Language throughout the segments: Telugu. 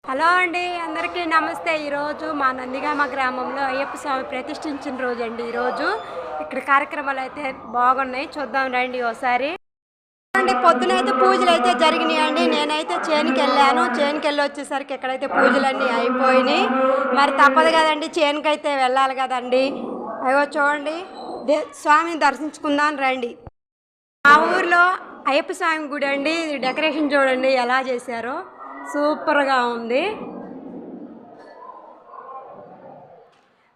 హలో అండి, అందరికీ నమస్తే. ఈరోజు మా నందిగామ గ్రామంలో అయ్యప్ప స్వామి ప్రతిష్ఠించిన రోజు అండి. ఈరోజు ఇక్కడ కార్యక్రమాలు అయితే బాగున్నాయి, చూద్దాం రండి ఒకసారి. పొద్దునైతే పూజలు అయితే జరిగినాయండి. నేనైతే చేనుకి వెళ్ళాను. చేనుకి వెళ్ళి వచ్చేసరికి ఎక్కడైతే పూజలన్నీ అయిపోయినాయి. మరి తప్పదు కదండి, చేనుకైతే వెళ్ళాలి కదండి. అయ్యో చూడండి, స్వామిని దర్శించుకుందాం రండి. మా ఊర్లో అయ్యప్ప స్వామి గుడి అండి. డెకరేషన్ చూడండి ఎలా చేశారో, సూపర్గా ఉంది.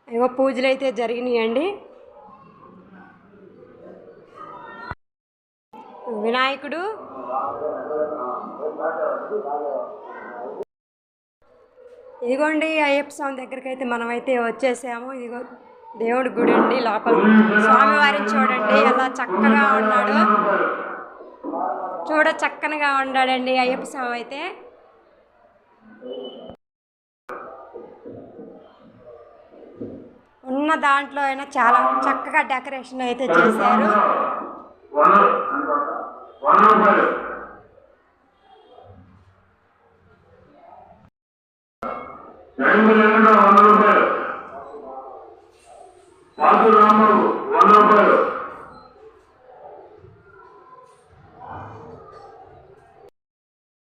ఇగో పూజలు అయితే జరిగినాయండి. వినాయకుడు, ఇదిగోండి అయ్యప్ప స్వామి దగ్గరికి అయితే మనమైతే వచ్చేసాము. ఇదిగో దేవుడి గుడి అండి. లోపల స్వామివారిని చూడండి ఎలా చక్కగా ఉన్నాడు. చక్కనగా ఉన్నాడండి అయ్యప్ప స్వామి అయితే. ఉన్న దాంట్లో అయినా చాలా చక్కగా డెకరేషన్ అయితే చేశారు.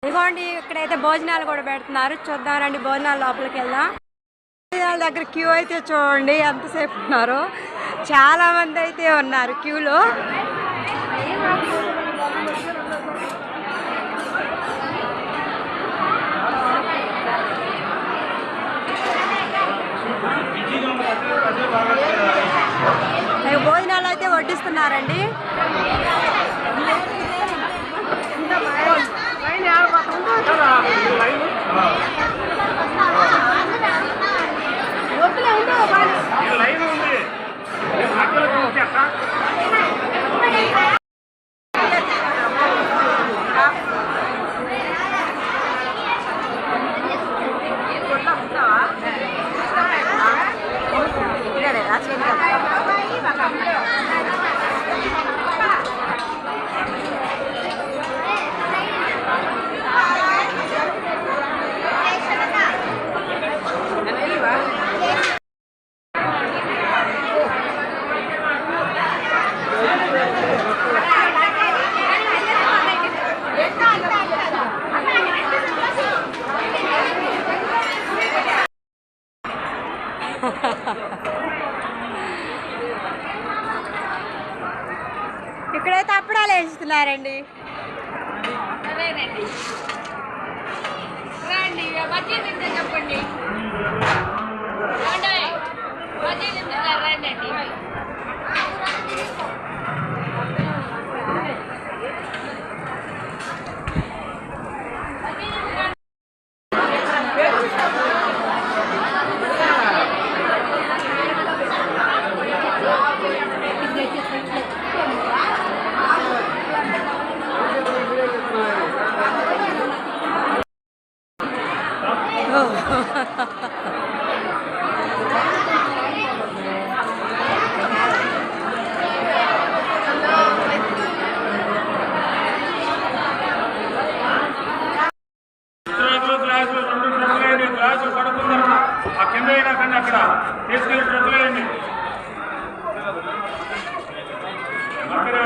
ఇదిగోండి ఇక్కడైతే భోజనాలు కూడా పెడుతున్నారు. చూద్దాం రండి, భోజనాలు లోపలికి వెళ్దాం. దగ్గర క్యూ అయితే చూడండి ఎంతసేపు ఉన్నారు. చాలా మంది అయితే ఉన్నారు క్యూలో. భోజనాలు అయితే వడ్డిస్తున్నారండి. ఇక్కడైతే అప్పడాలు వేస్తున్నారండి. చెప్పండి అక్కడ తీసుకెళ్ళి ట్రక్కులేయండి. అక్కడే